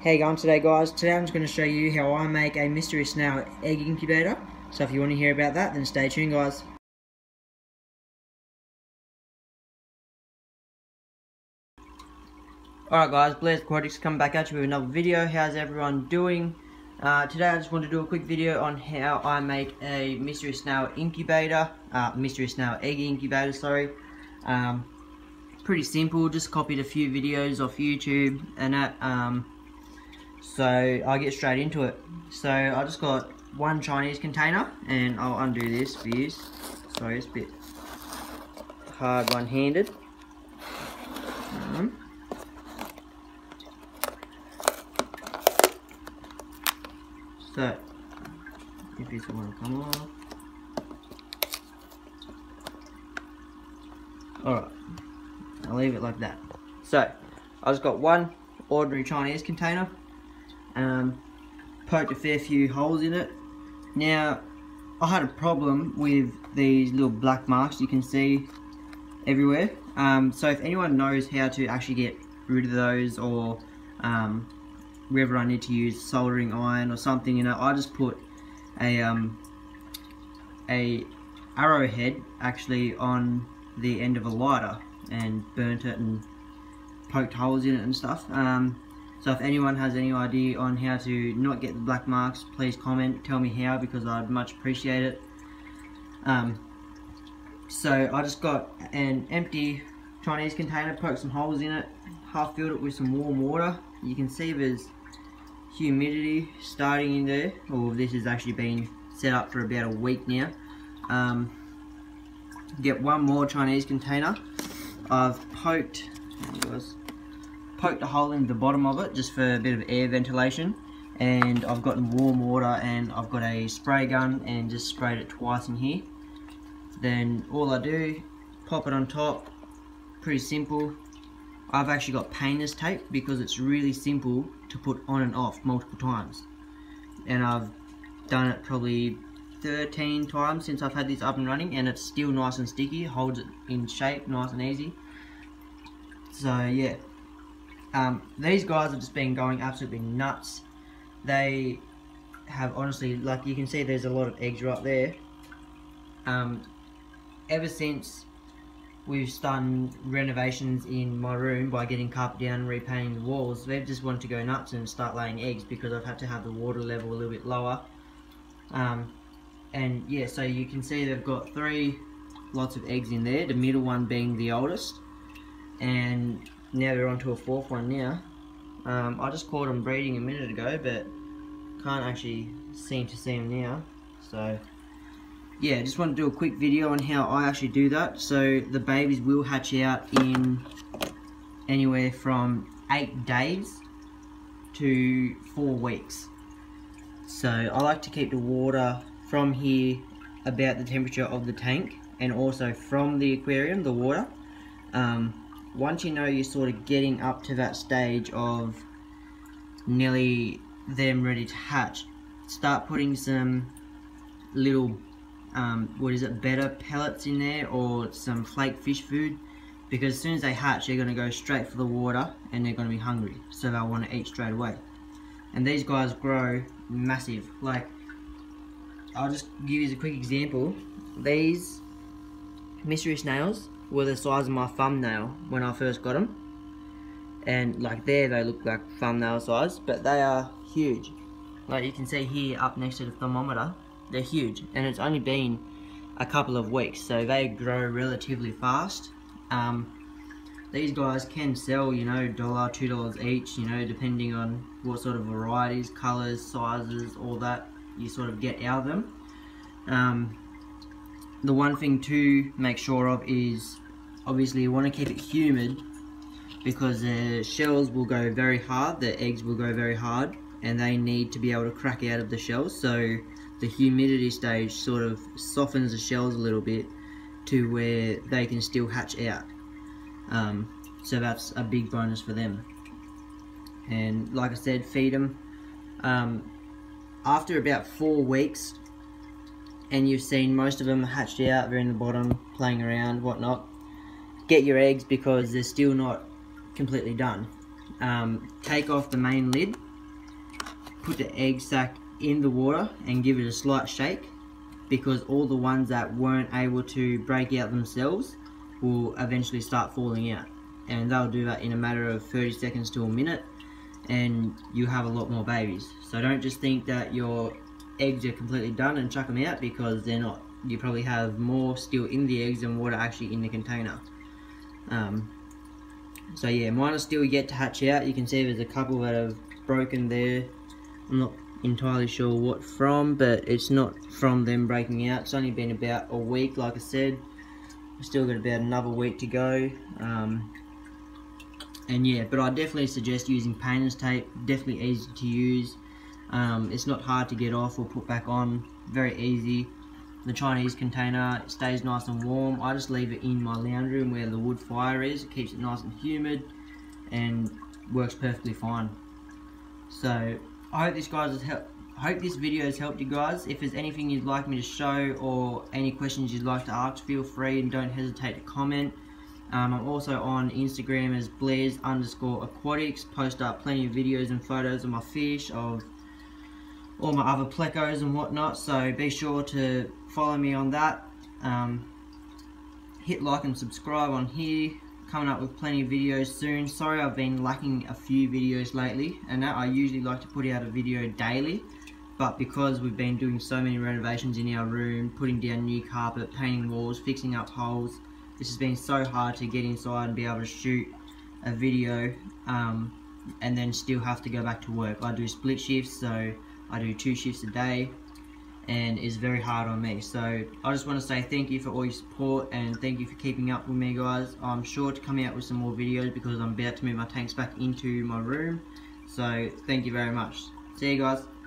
How you going today, guys? Today I'm just going to show you how I make a mystery snail egg incubator. So if you want to hear about that, then stay tuned, guys. Alright guys, Blair's Aquatics coming back at you with another video. How's everyone doing? Today I just want to do a quick video on how I make a mystery snail incubator, mystery snail egg incubator, sorry. Pretty simple, just copied a few videos off YouTube and that. So I'll get straight into it. So I just got one Chinese container, and I'll undo this for you. Sorry, it's a bit hard one-handed. So if this one come off. Alright, I'll leave it like that. So I just got one ordinary Chinese container. Poked a fair few holes in it. Now, I had a problem with these little black marks you can see everywhere. So if anyone knows how to actually get rid of those, or whether I need to use soldering iron or something, you know, I just put a arrowhead actually on the end of a lighter and burnt it and poked holes in it and stuff. So if anyone has any idea on how to not get the black marks, please comment, tell me how, because I'd much appreciate it. So I just got an empty Chinese container, poked some holes in it, half filled it with some warm water. You can see there's humidity starting in there, or this has actually been set up for about a week now. Get one more Chinese container. I've poked a hole in the bottom of it just for a bit of air ventilation, and I've gotten warm water and I've got a spray gun and just sprayed it twice in here. Then all I do, pop it on top. Pretty simple. I've actually got painter's tape because it's really simple to put on and off multiple times, and I've done it probably 13 times since I've had this up and running, and it's still nice and sticky, holds it in shape nice and easy. So yeah, these guys have just been going absolutely nuts. They have honestly, like you can see there's a lot of eggs right there. Ever since we've done renovations in my room by getting carpet down and repainting the walls, they've just wanted to go nuts and start laying eggs because I've had to have the water level a little bit lower. And yeah, so you can see they've got 3 lots of eggs in there, the middle one being the oldest, and now they're on to a 4th one now. I just caught them breeding a minute ago, but can't actually seem to see them now. So yeah, just want to do a quick video on how I actually do that. So the babies will hatch out in anywhere from 8 days to 4 weeks. So I like to keep the water from here about the temperature of the tank, and also from the aquarium, the water. Once you know you're sort of getting up to that stage of nearly them ready to hatch, start putting some little better pellets in there, or some flake fish food, because as soon as they hatch they're going to go straight for the water and they're going to be hungry, so they'll want to eat straight away. And these guys grow massive. Like, I'll just give you a quick example. These mystery snails were the size of my thumbnail when I first got them, and like there they look like thumbnail size, but they are huge. Like you can see here up next to the thermometer, they're huge, and it's only been a couple of weeks, so they grow relatively fast. These guys can sell, you know, $1, $2 each, you know, depending on what sort of varieties, colours, sizes, all that you sort of get out of them. The one thing to make sure of is, obviously you want to keep it humid, because the shells will go very hard, the eggs will go very hard, and they need to be able to crack out of the shells. So the humidity stage sort of softens the shells a little bit to where they can still hatch out. So that's a big bonus for them. And like I said, feed them. After about 4 weeks, and you've seen most of them hatched out, they're in the bottom, playing around, whatnot, get your eggs, because they're still not completely done. Take off the main lid put the egg sac in the water and give it a slight shake, because all the ones that weren't able to break out themselves will eventually start falling out, and they'll do that in a matter of 30 seconds to a minute, and you have a lot more babies. So don't just think that your eggs are completely done and chuck them out, because they're not. You probably have more still in the eggs than water actually in the container. So yeah, mine are still yet to hatch out. You can see there's a couple that have broken there. I'm not entirely sure what from, but it's not from them breaking out. It's only been about a week, like I said. We've still got about another week to go. And yeah, but I definitely suggest using painter's tape. Definitely easy to use. It's not hard to get off or put back on. Very easy. The Chinese container stays nice and warm. I just leave it in my lounge room where the wood fire is. It keeps it nice and humid and works perfectly fine. So I hope this video has helped you guys. If there's anything you'd like me to show or any questions you'd like to ask, feel free and don't hesitate to comment. I'm also on Instagram as Blairs_aquatics. Post up plenty of videos and photos of my fish, of all my other plecos and whatnot, so be sure to follow me on that. Hit like and subscribe on here. Coming up with plenty of videos soon. Sorry I've been lacking a few videos lately, and that I usually like to put out a video daily, but because we've been doing so many renovations in our room, putting down new carpet, painting walls, fixing up holes, this has been so hard to get inside and be able to shoot a video and then still have to go back to work. I do split shifts, so I do 2 shifts a day, and it's very hard on me. So I just want to say thank you for all your support, and thank you for keeping up with me, guys. I'm sure to come out with some more videos because I'm about to move my tanks back into my room. So thank you very much. See you guys.